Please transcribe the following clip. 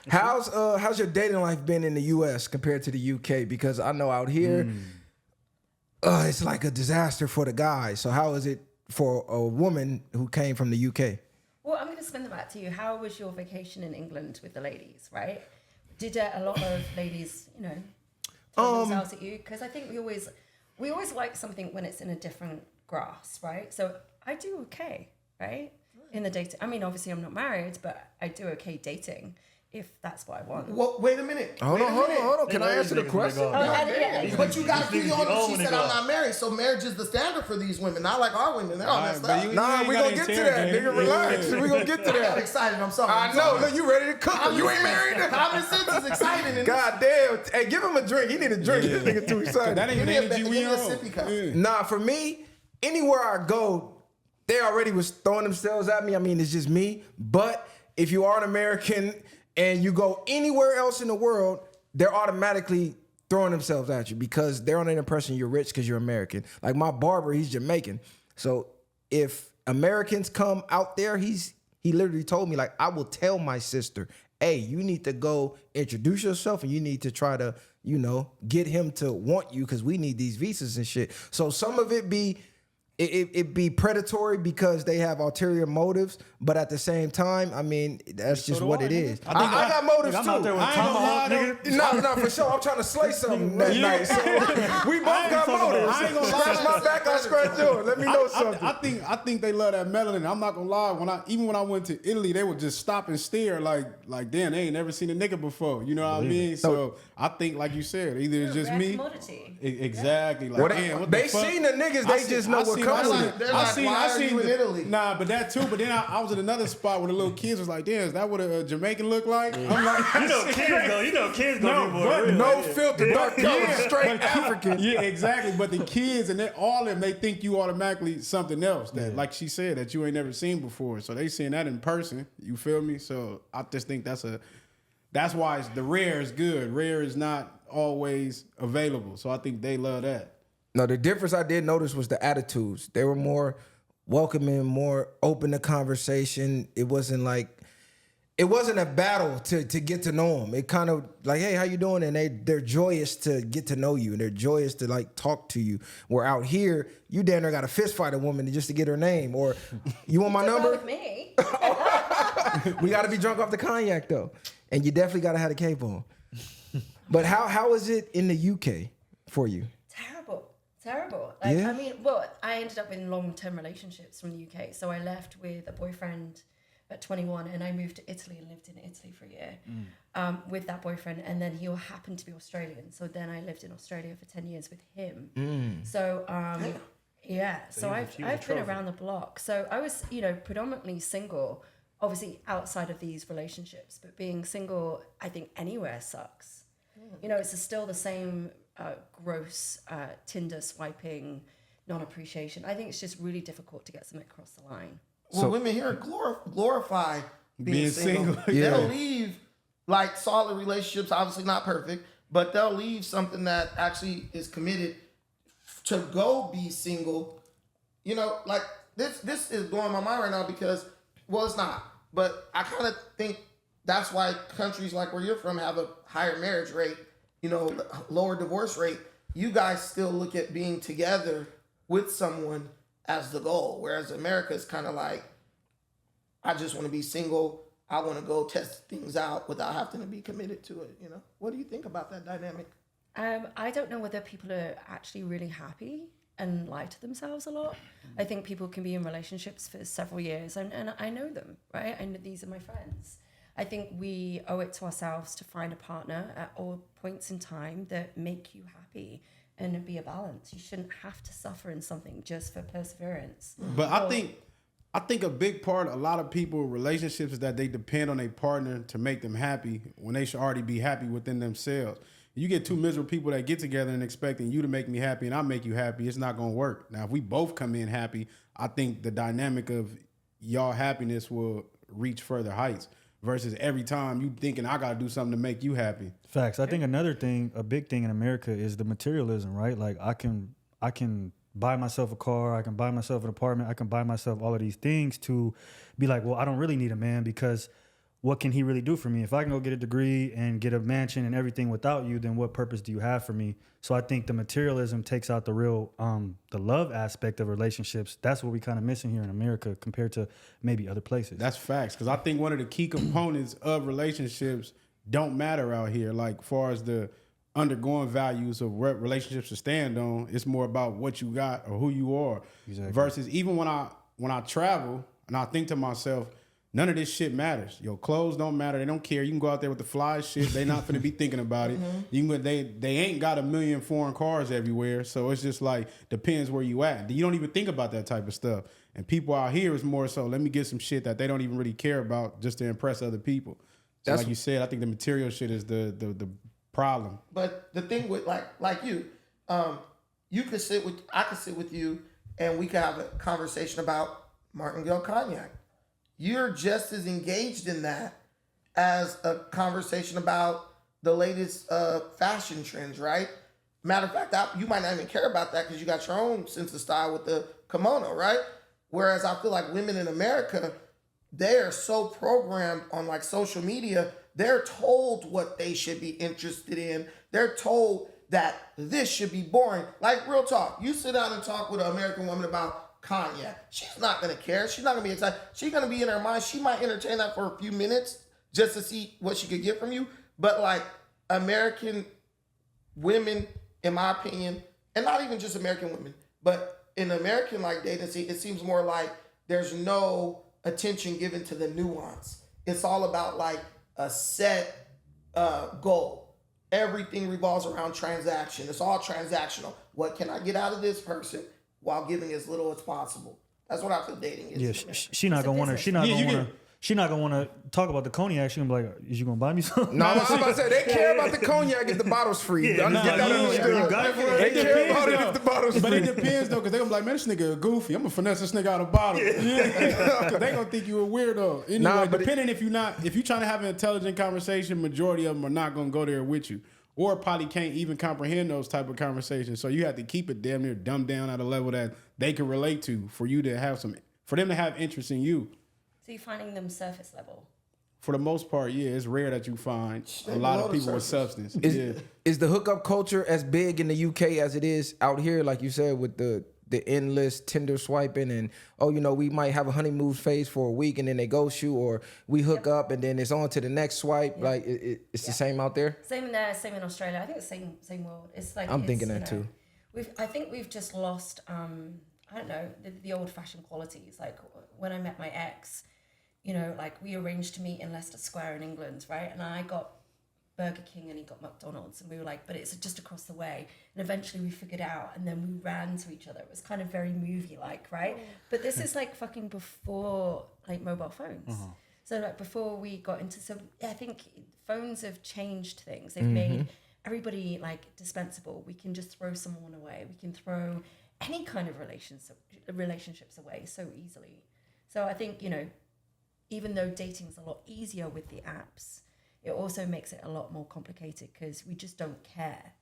How's your dating life been in the U.S. compared to the UK? Because I know out here, it's like a disaster for the guys. So how is it for a woman who came from the UK? Well, I'm going to spin the back to you. How was your vacation in England with the ladies, right? Did a lot of ladies, throw themselves at you? Because I think we always like something when it's in a different grass, right? So I do okay, right? In the dating. I mean, obviously I'm not married, but I do okay dating if that's what I want. Well, wait a minute. Hold on. Can I answer the question? But you got to be on. She said I'm not married, so marriage is the standard for these women. Not like our women. They're all messed up. Nah, we gonna get to that, nigga. Relax. We gonna get to that. I'm excited. I'm sorry. I know. Look, you ready to cook? You ain't married. Common sense is exciting. God damn. Hey, give him a drink. He need a drink. This nigga too excited. That ain't the energy we on. Nah, for me, anywhere I go, they already was throwing themselves at me. I mean, it's just me. But if you are an American and you go anywhere else in the world, they're automatically throwing themselves at you because they're under the impression you're rich because you're American. Like my barber, he's Jamaican. So if Americans come out there, he literally told me, like, I will tell my sister, hey, you need to go introduce yourself and you need to try to, get him to want you because we need these visas and shit. So some of it be predatory because they have ulterior motives, but at the same time, I mean, that's just what it is. I got motives too. Out there with tomahawk, nigga. No, for sure. I'm trying to slay something that night. So we both got motives. I ain't gonna scratch my back, I scratch yours. Let me know something. I think they love that melanin. I'm not gonna lie. Even when I went to Italy, they would just stop and stare like damn, they ain't never seen a nigga before. You know what I mean? So I think, like you said, either it's just me. Commodity. Exactly. Like, what they seen the niggas, they just know what comes with it. I seen in Italy. Nah, but that too. But then I was in another spot where the little kids was like, damn, is that what a Jamaican look like? I'm like, kids gonna be more real. No filter, dark color, straight African. Yeah, exactly. But the kids and all of them, they think you automatically something else that, like she said, that you ain't never seen before. So they seeing that in person. You feel me? So I just think that's why the rare is good. Rare is not always available. So I think they love that. No, the difference I did notice was the attitudes. They were more welcoming, more open to conversation. It wasn't a battle to get to know them. It kind of like, hey, how you doing? And they're joyous to get to know you, and they're joyous to like talk to you. Where out here, you damn near got to fist fight a woman just to get her name, or you want my number? With me. We got to be drunk off the cognac though, and you definitely got to have the cape on. But how is it in the UK for you? Terrible. Like, yeah. I mean, I ended up in long-term relationships from the UK. So I left with a boyfriend at 21 and I moved to Italy and lived in Italy for a year with that boyfriend. And then he happened to be Australian. So then I lived in Australia for 10 years with him. So, So I've been around the block. So I was, predominantly single, obviously outside of these relationships. But being single, I think anywhere sucks. It's still the same gross Tinder swiping, non-appreciation. I think it's just really difficult to get something across the line. Well, women here glorify being single. They'll leave like solid relationships, obviously not perfect, but they'll leave something that actually is committed to go be single. Like this is blowing my mind right now because, it's not. But I kind of think that's why countries like where you're from have a higher marriage rate, lower divorce rate. You guys still look at being together with someone as the goal, whereas America is kind of like, I just want to be single. I want to go test things out without having to be committed to it. What do you think about that dynamic? I don't know whether people are actually really happy and lie to themselves a lot. I think people can be in relationships for several years, and I know them, right? I know these are my friends. I think we owe it to ourselves to find a partner at all points in time that make you happy and be a balance. You shouldn't have to suffer in something just for perseverance. But I think a big part, a lot of people relationships is that they depend on a partner to make them happy when they should already be happy within themselves. You get two miserable people that get together and expecting you to make me happy and I make you happy, it's not going to work. Now, if we both come in happy, I think the dynamic of y'all happiness will reach further heights. Versus every time you thinking I gotta do something to make you happy. Facts. I think another thing, a big thing in America is the materialism, right? Like I can buy myself a car, I can buy myself an apartment, I can buy myself all of these things to be like, well, I don't really need a man because what can he really do for me? If I can go get a degree and get a mansion and everything without you, then what purpose do you have for me? So I think the materialism takes out the real, the love aspect of relationships. That's what we kind of missing here in America compared to maybe other places. That's facts. Because I think one of the key components of relationships don't matter out here. Like, far as the undergoing values of what relationships to stand on, it's more about what you got or who you are. Exactly. Versus even when I travel and I think to myself, none of this shit matters. Your clothes don't matter. They don't care. You can go out there with the fly shit. They not finna be thinking about it. You can, they ain't got a million foreign cars everywhere. So it's just like, depends where you at. You don't even think about that type of stuff. And people out here is more so, let me get some shit that they don't even really care about just to impress other people. So like you said, I think the material shit is the problem. But the thing with like you, I could sit with you and we could have a conversation about Martingale cognac. You're just as engaged in that as a conversation about the latest fashion trends, right? Matter of fact, you might not even care about that because you got your own sense of style with the kimono, right? Whereas I feel like women in America, they are so programmed on like social media, they're told what they should be interested in. They're told that this should be boring. Like, real talk, you sit down and talk with an American woman about cognac. She's not gonna care. She's not gonna be excited. She's gonna be in her mind. She might entertain that for a few minutes just to see what she could get from you. But like American women, in my opinion, and not even just American women, but in American like dating scene, it seems more like there's no attention given to the nuance. It's all about like a set goal. Everything revolves around transaction. It's all transactional. What can I get out of this person while giving as little as possible? That's what I feel dating is. Yeah, she not gonna want to. She not gonna want to talk about the cognac. She gonna be like, "Is you gonna buy me some?" No, I was about to say they care about the cognac if the bottle's free. Yeah, Get that understood. you got it for They care about it if the bottle's free. But it depends though, because they gonna be like, man, this nigga a goofy. I'm gonna finesse this nigga out of bottle. Because they gonna think you a weirdo. Anyway, Nah, but depending if you trying to have an intelligent conversation, majority of them are not gonna go there with you. Or probably can't even comprehend those type of conversations. So you have to keep it damn near dumbed down at a level that they can relate to for you to have for them to have interest in you. So you're finding them surface level? For the most part, yeah, it's rare that you find a lot of people with substance. Is the hookup culture as big in the UK as it is out here? Like you said, with the endless Tinder swiping and, we might have a honeymoon phase for a week and then they ghost you, or we hook up and then it's on to the next swipe. Yeah. Like it's the same out there? Same in there, same in Australia. I think it's same world. It's like I'm thinking that too. I think we've just lost, I don't know, the old fashioned qualities. Like when I met my ex, like we arranged to meet in Leicester Square in England, right? And I got Burger King and he got McDonald's, and we were like, but it's just across the way. And eventually we figured out, and then we ran to each other. It was kind of very movie-like, right? But this is like fucking before like mobile phones. So like before we got into, I think phones have changed things. They've made everybody like dispensable. We can just throw someone away. We can throw any kind of relationships away so easily. So I think, even though dating's a lot easier with the apps, it also makes it a lot more complicated because we just don't care.